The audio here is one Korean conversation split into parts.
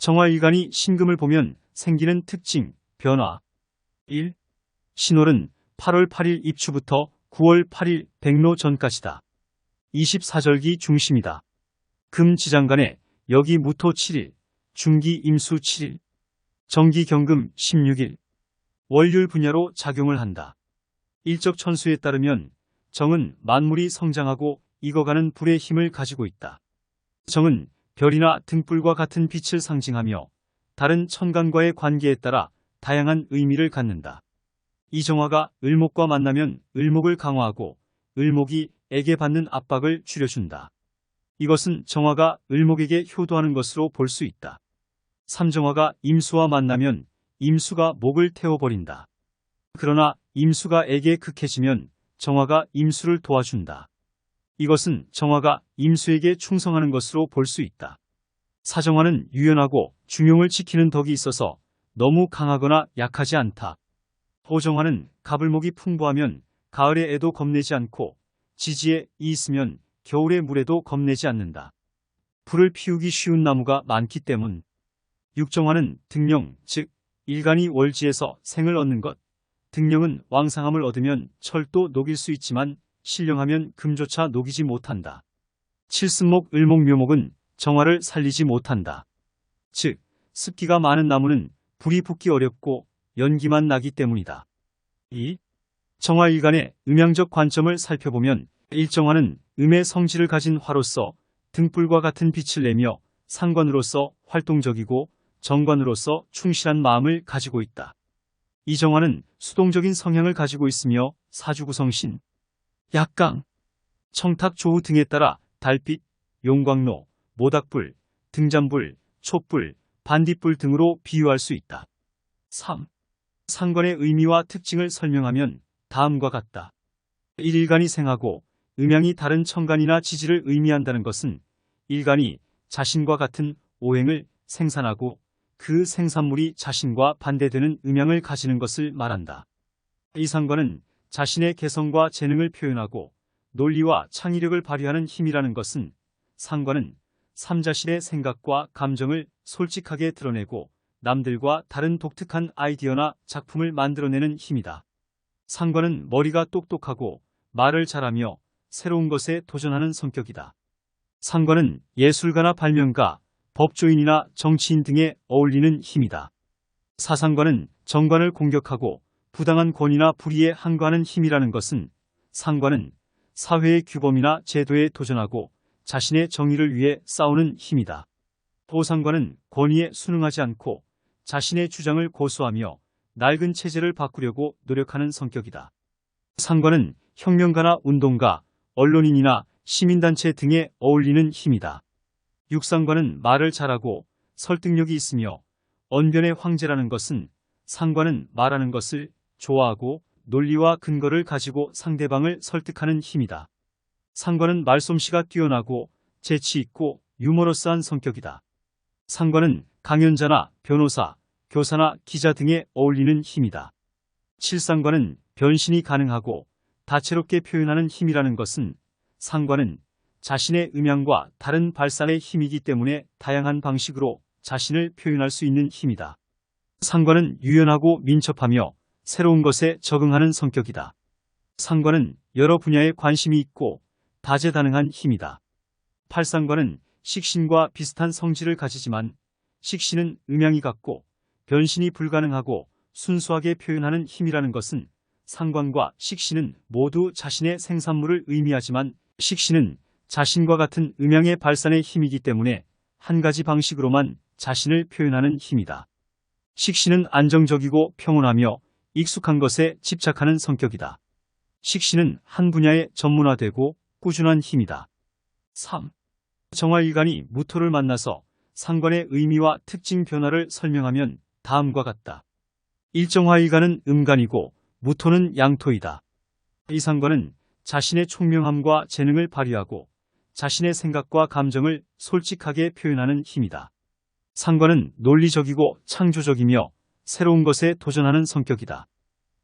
정화일간이 신금을 보면 생기는 특징, 변화. 1. 신월은 8월 8일 입추부터 9월 8일 백로 전까지다. 24절기 중심이다. 금지장간에 여기 무토 7일, 중기 임수 7일, 정기 경금 16일, 월율 분야로 작용을 한다. 일적천수에 따르면 정은 만물이 성장하고 익어가는 불의 힘을 가지고 있다. 정은 별이나 등불과 같은 빛을 상징하며 다른 천간과의 관계에 따라 다양한 의미를 갖는다. 이 정화가 을목과 만나면 을목을 강화하고 을목이 에게 받는 압박을 줄여준다. 이것은 정화가 을목에게 효도하는 것으로 볼 수 있다. 삼정화가 임수와 만나면 임수가 목을 태워버린다. 그러나 임수가 에게 극해지면 정화가 임수를 도와준다. 이것은 정화가 임수에게 충성하는 것으로 볼 수 있다. 사정화는 유연하고 중용을 지키는 덕이 있어서 너무 강하거나 약하지 않다. 호정화는 가불목이 풍부하면 가을의 애도 겁내지 않고 지지에 이 있으면 겨울의 물에도 겁내지 않는다. 불을 피우기 쉬운 나무가 많기 때문. 육정화는 등령, 즉 일간이 월지에서 생을 얻는 것. 등령은 왕상함을 얻으면 철도 녹일 수 있지만 신령하면 금조차 녹이지 못한다. 칠습목, 을목, 묘목은 정화를 살리지 못한다. 즉 습기가 많은 나무는 불이 붙기 어렵고 연기만 나기 때문이다. 2. 정화일간의 음양적 관점을 살펴보면 일정화는 음의 성질을 가진 화로서 등불과 같은 빛을 내며 상관으로서 활동적이고 정관으로서 충실한 마음을 가지고 있다. 이 정화는 수동적인 성향을 가지고 있으며 사주구성신, 약강, 청탁, 조우 등에 따라 달빛, 용광로, 모닥불, 등잔불, 촛불, 반딧불 등으로 비유할 수 있다. 3. 상관의 의미와 특징을 설명하면 다음과 같다. 일간이 생하고 음양이 다른 천간이나 지지를 의미한다는 것은 일간이 자신과 같은 오행을 생산하고 그 생산물이 자신과 반대되는 음양을 가지는 것을 말한다. 이 상관은 자신의 개성과 재능을 표현하고 논리와 창의력을 발휘하는 힘이라는 것은 상관은 삼자신의 생각과 감정을 솔직하게 드러내고 남들과 다른 독특한 아이디어나 작품을 만들어내는 힘이다. 상관은 머리가 똑똑하고 말을 잘하며 새로운 것에 도전하는 성격이다. 상관은 예술가나 발명가, 법조인이나 정치인 등에 어울리는 힘이다. 사상관은 정관을 공격하고 부당한 권위나 불의에 항거하는 힘이라는 것은 상관은 사회의 규범이나 제도에 도전하고 자신의 정의를 위해 싸우는 힘이다. 보상관은 권위에 순응하지 않고 자신의 주장을 고수하며 낡은 체제를 바꾸려고 노력하는 성격이다. 상관은 혁명가나 운동가, 언론인이나 시민단체 등에 어울리는 힘이다. 육상관은 말을 잘하고 설득력이 있으며 언변의 황제라는 것은 상관은 말하는 것을 좋아하고 논리와 근거를 가지고 상대방을 설득하는 힘이다. 상관은 말솜씨가 뛰어나고 재치있고 유머러스한 성격이다. 상관은 강연자나 변호사, 교사나 기자 등에 어울리는 힘이다. 칠상관은 변신이 가능하고 다채롭게 표현하는 힘이라는 것은 상관은 자신의 음양과 다른 발산의 힘이기 때문에 다양한 방식으로 자신을 표현할 수 있는 힘이다. 상관은 유연하고 민첩하며 새로운 것에 적응하는 성격이다. 상관은 여러 분야에 관심이 있고 다재다능한 힘이다. 팔상관은 식신과 비슷한 성질을 가지지만 식신은 음양이 같고 변신이 불가능하고 순수하게 표현하는 힘이라는 것은 상관과 식신은 모두 자신의 생산물을 의미하지만 식신은 자신과 같은 음양의 발산의 힘이기 때문에 한 가지 방식으로만 자신을 표현하는 힘이다. 식신은 안정적이고 평온하며 익숙한 것에 집착하는 성격이다. 식신은 한 분야에 전문화되고 꾸준한 힘이다. 3. 정화일간이 무토를 만나서 상관의 의미와 특징 변화를 설명하면 다음과 같다. 일정화일간은 음간이고 무토는 양토이다. 이 상관은 자신의 총명함과 재능을 발휘하고 자신의 생각과 감정을 솔직하게 표현하는 힘이다. 상관은 논리적이고 창조적이며 새로운 것에 도전하는 성격이다.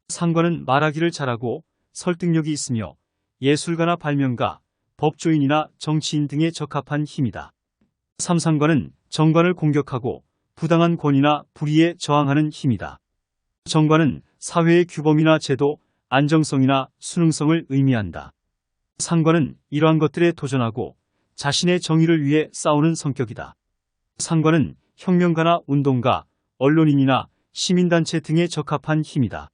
상관은 말하기를 잘하고 설득력이 있으며 예술가나 발명가, 법조인이나 정치인 등에 적합한 힘이다. 삼상관은 정관을 공격하고 부당한 권위나 불의에 저항하는 힘이다. 정관은 사회의 규범이나 제도, 안정성이나 순응성을 의미한다. 상관은 이러한 것들에 도전하고 자신의 정의를 위해 싸우는 성격이다. 상관은 혁명가나 운동가, 언론인이나 시민단체 등에 적합한 힘이다.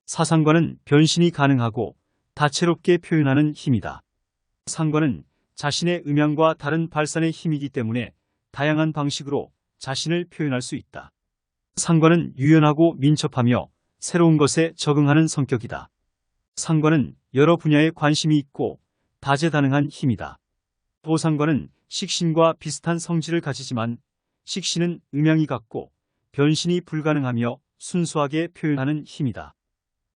사상관은 변신이 가능하고 다채롭게 표현하는 힘이다. 상관은 자신의 음양과 다른 발산의 힘이기 때문에 다양한 방식으로 자신을 표현할 수 있다. 상관은 유연하고 민첩하며 새로운 것에 적응하는 성격이다. 상관은 여러 분야에 관심이 있고 다재다능한 힘이다. 도상관은 식신과 비슷한 성질을 가지지만 식신은 음양이 같고 변신이 불가능하며 순수하게 표현하는 힘이다.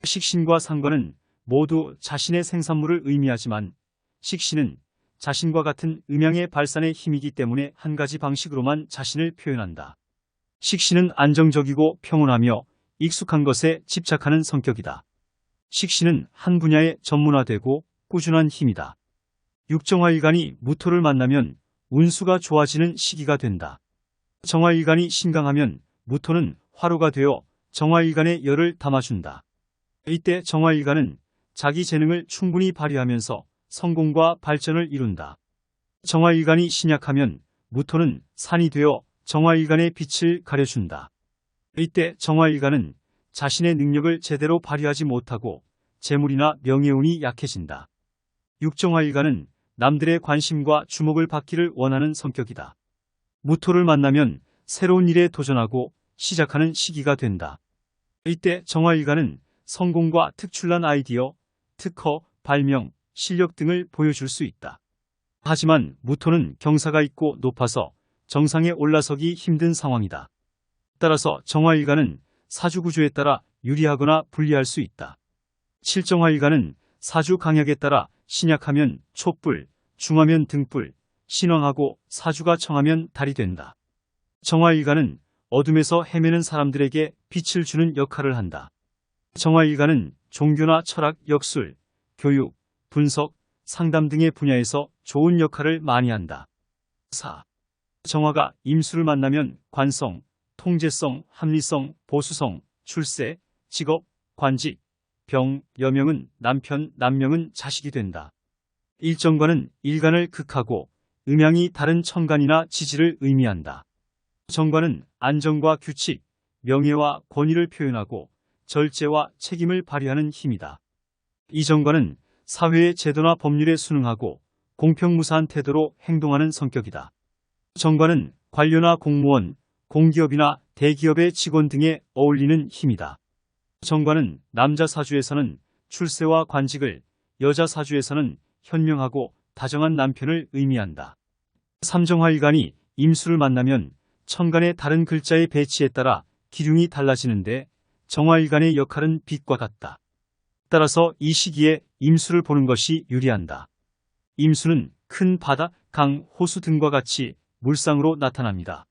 식신과 상관은 모두 자신의 생산물을 의미하지만 식신은 자신과 같은 음양의 발산의 힘이기 때문에 한 가지 방식으로만 자신을 표현한다. 식신은 안정적이고 평온하며 익숙한 것에 집착하는 성격이다. 식신은 한 분야에 전문화되고 꾸준한 힘이다. 육정화일간이 무토를 만나면 운수가 좋아지는 시기가 된다. 정화일간이 신강하면 무토는 화로가 되어 정화일간의 열을 담아준다. 이때 정화일간은 자기 재능을 충분히 발휘하면서 성공과 발전을 이룬다. 정화일간이 신약하면 무토는 산이 되어 정화일간의 빛을 가려준다. 이때 정화일간은 자신의 능력을 제대로 발휘하지 못하고 재물이나 명예운이 약해진다. 육정화일간은 남들의 관심과 주목을 받기를 원하는 성격이다. 무토를 만나면 새로운 일에 도전하고 시작하는 시기가 된다. 이때 정화일간은 성공과 특출난 아이디어, 특허, 발명, 실력 등을 보여줄 수 있다. 하지만 무토는 경사가 있고 높아서 정상에 올라서기 힘든 상황이다. 따라서 정화일간은 사주구조에 따라 유리하거나 불리할 수 있다. 칠정화일간은 사주 강약에 따라 신약하면 촛불, 중하면 등불, 신왕하고 사주가 청하면 달이 된다. 정화일간은 어둠에서 헤매는 사람들에게 빛을 주는 역할을 한다. 정화일간은 종교나 철학, 역술, 교육, 분석, 상담 등의 분야에서 좋은 역할을 많이 한다. 4. 정화가 임수를 만나면 관성, 통제성, 합리성, 보수성, 출세, 직업, 관직, 병, 여명은 남편, 남명은 자식이 된다. 일정관은 일간을 극하고 음양이 다른 천간이나 지지를 의미한다. 정관은 안정과 규칙, 명예와 권위를 표현하고 절제와 책임을 발휘하는 힘이다. 이정관은 사회의 제도나 법률에 순응하고 공평무사한 태도로 행동하는 성격이다. 정관은 관료나 공무원, 공기업이나 대기업의 직원 등에 어울리는 힘이다. 정관은 남자 사주에서는 출세와 관직을, 여자 사주에서는 현명하고 다정한 남편을 의미한다. 삼정화일간이 임수를 만나면 천간의 다른 글자의 배치에 따라 기륭이 달라지는데 정화일간의 역할은 빛과 같다. 따라서 이 시기에 임수를 보는 것이 유리한다. 임수는 큰 바다, 강, 호수 등과 같이 물상으로 나타납니다.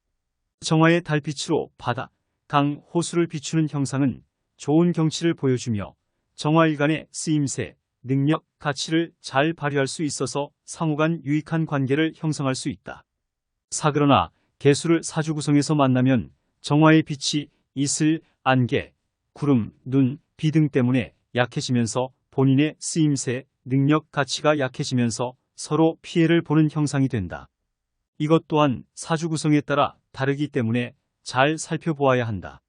정화의 달빛으로 바다, 강, 호수를 비추는 형상은 좋은 경치를 보여주며 정화일간의 쓰임새, 능력, 가치를 잘 발휘할 수 있어서 상호간 유익한 관계를 형성할 수 있다. 그러나 개수를 사주 구성에서 만나면 정화의 빛이 이슬, 안개, 구름, 눈, 비 등 때문에 약해지면서 본인의 쓰임새, 능력, 가치가 약해지면서 서로 피해를 보는 형상이 된다. 이것 또한 사주 구성에 따라 다르기 때문에 잘 살펴보아야 한다.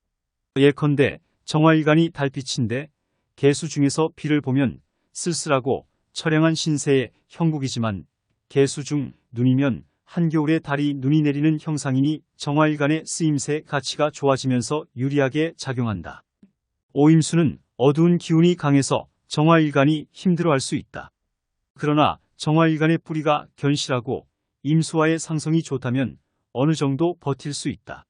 예컨대 정화일간이 달빛인데 개수 중에서 비를 보면 쓸쓸하고 처량한 신세의 형국이지만 개수 중 눈이면 한겨울에 달이 눈이 내리는 형상이니 정화일간의 쓰임새 가치가 좋아지면서 유리하게 작용한다. 오임수는 어두운 기운이 강해서 정화일간이 힘들어할 수 있다. 그러나 정화일간의 뿌리가 견실하고 임수와의 상성이 좋다면 어느 정도 버틸 수 있다.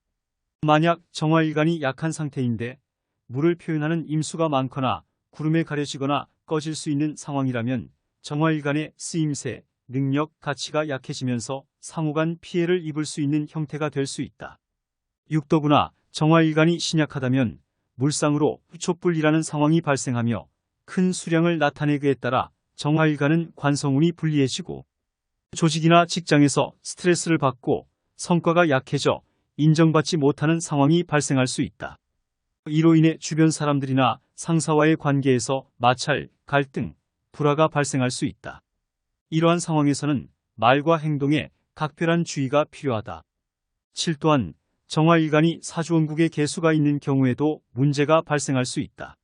만약 정화일간이 약한 상태인데 물을 표현하는 임수가 많거나 구름에 가려지거나 꺼질 수 있는 상황이라면 정화일간의 쓰임새, 능력, 가치가 약해지면서 상호간 피해를 입을 수 있는 형태가 될 수 있다. 육도구나 정화일간이 신약하다면 물상으로 촛불이라는 상황이 발생하며 큰 수량을 나타내기에 따라 정화일간은 관성운이 불리해지고 조직이나 직장에서 스트레스를 받고 성과가 약해져 인정받지 못하는 상황이 발생할 수 있다. 이로 인해 주변 사람들이나 상사와의 관계에서 마찰, 갈등, 불화가 발생할 수 있다. 이러한 상황에서는 말과 행동에 각별한 주의가 필요하다. 7. 또한 정화일간이 사주원국의 개수가 있는 경우에도 문제가 발생할 수 있다.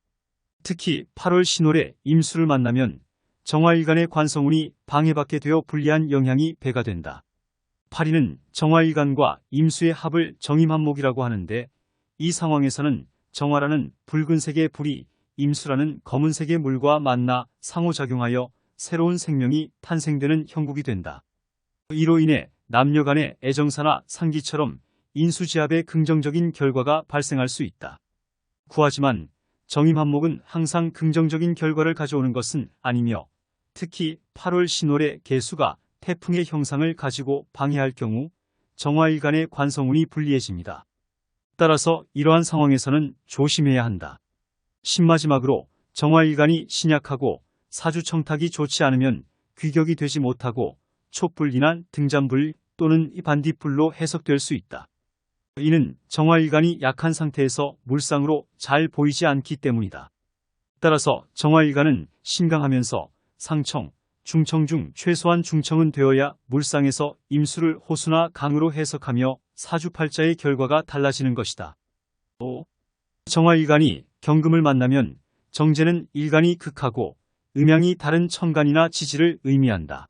특히 8월 신월에 임수를 만나면 정화일간의 관성운이 방해받게 되어 불리한 영향이 배가 된다. 8위는 정화일간과 임수의 합을 정임합목이라고 하는데, 이 상황에서는 정화라는 붉은색의 불이 임수라는 검은색의 물과 만나 상호작용하여 새로운 생명이 탄생되는 형국이 된다. 이로 인해 남녀 간의 애정사나 상기처럼 인수지합의 긍정적인 결과가 발생할 수 있다. 구하지만 정임합목은 항상 긍정적인 결과를 가져오는 것은 아니며, 특히 8월 신월의 개수가 태풍의 형상을 가지고 방해할 경우 정화일간의 관성운이 불리해집니다. 따라서 이러한 상황에서는 조심해야 한다. 10. 마지막으로 정화일간이 신약하고 사주청탁이 좋지 않으면 귀격이 되지 못하고 촛불이나 등잔불 또는 반딧불로 해석될 수 있다. 이는 정화일간이 약한 상태에서 물상으로 잘 보이지 않기 때문이다. 따라서 정화일간은 신강하면서 상청, 중청 중 최소한 중청은 되어야 물상에서 임수를 호수나 강으로 해석하며 사주팔자의 결과가 달라지는 것이다. 5. 정화일간이 경금을 만나면 정제는 일간이 극하고 음양이 다른 천간이나 지지를 의미한다.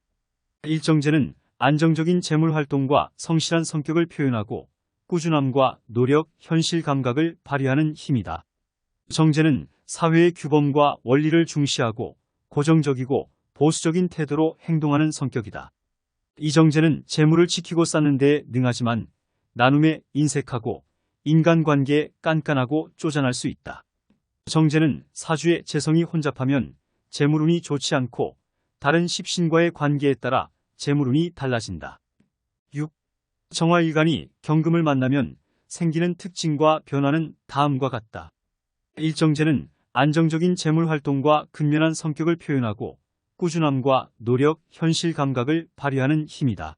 일정제는 안정적인 재물활동과 성실한 성격을 표현하고 꾸준함과 노력, 현실 감각을 발휘하는 힘이다. 정제는 사회의 규범과 원리를 중시하고 고정적이고 보수적인 태도로 행동하는 성격이다. 이정제는 재물을 지키고 쌓는 데 능하지만 나눔에 인색하고 인간관계에 깐깐하고 쪼잔할 수 있다. 정제는 사주의 재성이 혼잡하면 재물운이 좋지 않고 다른 십신과의 관계에 따라 재물운이 달라진다. 6. 정화일간이 경금을 만나면 생기는 특징과 변화는 다음과 같다. 일정제는 안정적인 재물활동과 근면한 성격을 표현하고 꾸준함과 노력, 현실 감각을 발휘하는 힘이다.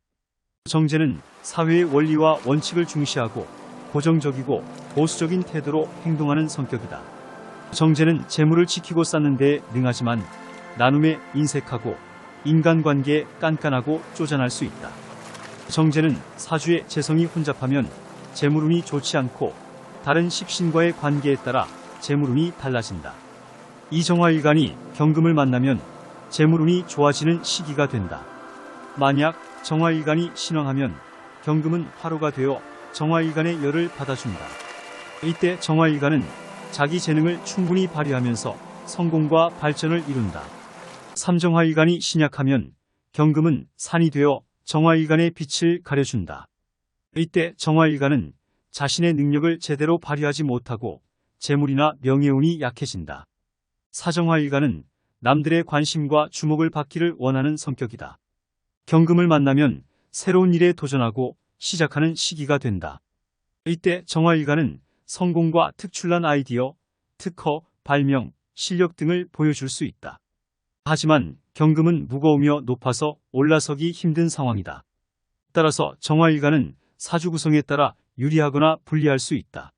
정제는 사회의 원리와 원칙을 중시하고 고정적이고 보수적인 태도로 행동하는 성격이다. 정제는 재물을 지키고 쌓는 데 능하지만 나눔에 인색하고 인간관계에 깐깐하고 쪼잔할 수 있다. 정제는 사주의 재성이 혼잡하면 재물운이 좋지 않고 다른 십신과의 관계에 따라 재물운이 달라진다. 이 정화일간이 경금을 만나면 재물운이 좋아지는 시기가 된다. 만약 정화일간이 신왕하면 경금은 화로가 되어 정화일간의 열을 받아준다. 이때 정화일간은 자기 재능을 충분히 발휘하면서 성공과 발전을 이룬다. 삼정화일간이 신약하면 경금은 산이 되어 정화일간의 빛을 가려준다. 이때 정화일간은 자신의 능력을 제대로 발휘하지 못하고 재물이나 명예운이 약해진다. 사정화일간은 남들의 관심과 주목을 받기를 원하는 성격이다. 경금을 만나면 새로운 일에 도전하고 시작하는 시기가 된다. 이때 정화일간은 성공과 특출난 아이디어, 특허, 발명, 실력 등을 보여줄 수 있다. 하지만 경금은 무거우며 높아서 올라서기 힘든 상황이다. 따라서 정화일간은 사주 구성에 따라 유리하거나 불리할 수 있다.